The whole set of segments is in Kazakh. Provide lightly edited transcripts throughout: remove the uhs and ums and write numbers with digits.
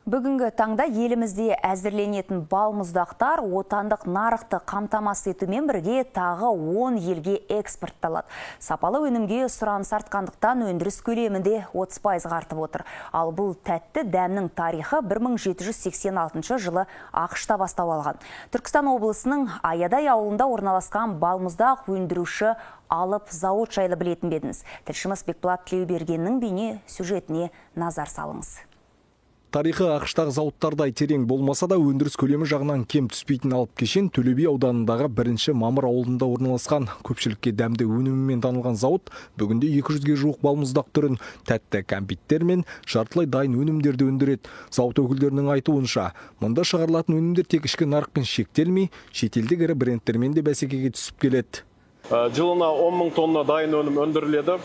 Бүгінгі таңда елімізде әзірленетін балмұздақтар отандық нарықты қамтамасыз етумен бірге тағы 10 елге экспортталады. Сапалы өнімге сұраныс артқандықтан өндіріс көлемінде 30% артып отыр. Ал бұл тәтті дәмнің тарихы 1786 жылы ақш-та бастау алған. Түркістан облысының Аядай ауылында орналасқан балмұздақ өндіруші Алып зауыт жайлы білетін бедіңіз. Тілшіміз Бекболат Тілеубергеннің бейне сюжетіне назар салыңыз. Тарихы ақштағы зауыттардай терең болмаса да өндіріс көлемі жағынан кем түспейтін Алып кешен Төле би ауданындағы 1-ші Мамыр ауылында орналасқан. Көпшілікке дәмді өнімімен танылған зауыт бүгінде 200-ге жуық балмұздақ түрін, тәтті кәмпиттер мен жартылай дайын өнімдерді өндіреді. Зауыт өкілдерінің айтуынша, мұнда шығарылатын өнімдер тек ішкі нарықпен шектелмей, шетелдік ірі брендтермен де бәсекеге түсіп келеді. Жылына 10 мың тонна дайын өнім өндіріледі.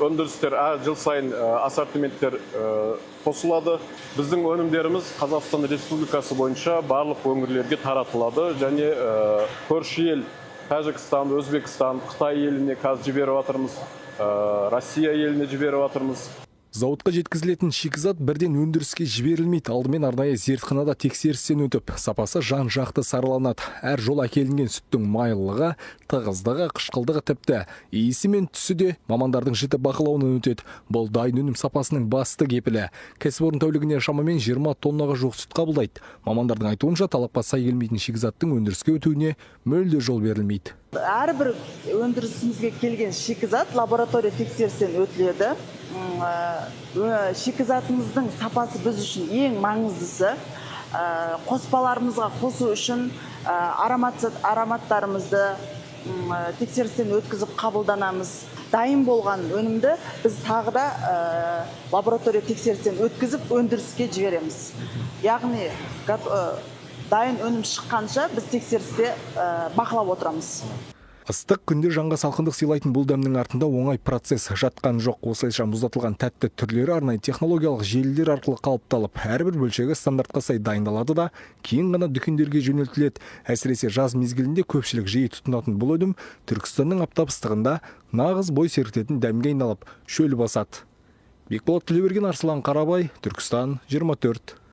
Өндірістер жыл сайын ассортименттер қосылады. Біздің өнімдеріміз Қазақстан Республикасы бойынша барлық өңірлерге таратылады. Және көрші ел Тәжікстан, Өзбекстан, Қытай еліне қазір жіберіп жатырмыз, Россия еліне жіберіп жатырмыз. Зауытқа жеткізілетін шикізат бірден өндіріске жіберілмейді. Алдымен арнайы зертханада тексерістен өтіп, сапасы жан-жақты сараланады. Әр жол әкелінген сүттің майлылығы, тығыздығы, қышқылдығы тіпті иісі мен түсі де мамандардың жіті бақылауынан өтеді. Бұл дайын өнім сапасының басты кепілі. Кәсіпорын тәулігіне шамамен 20 тоннаға жуық сүт қабылдайды. Мамандардың айтуынша талапқа сай келмейтін шикізаттың өндіріске өтуіне мүлде жол берілмейді. Әрбір өндірісімізге келген шикізат лаборатория тексерістен өтіледі. Шикізатымыздың сапасы біз үшін ең маңыздысы. Қоспаларымызға қосу үшін ароматтарымызды тексерістен өткізіп қабылданамыз. Дайын болған өнімді біз тағы да лаборатория тексерістен өткізіп өндіріске жібереміз. Яғни дайын өнім шыққанша біз тексерісте бақылап отырамыз. Ыстық күнде жанға салқындық сыйлайтын бұл дәмнің артында оңай процесс жатқан жоқ. Осылайша мұздатылған тәтті түрлері арнайы технологиялық желілер арқылы қалыпталып, әрбір бөлшегі стандартқа сай дайындалады да кейін ғана дүкендерге жөнелтіледі. Әсіресе жаз мезгілінде көпшілік жиі тұтынатын бұл өнім Түркістанның аптап ыстығында нағыз бой сергітетін дәмге айналып, шөл басады. Бекболат Тілеуберген, Арслан Қарабай, Түркістан 24.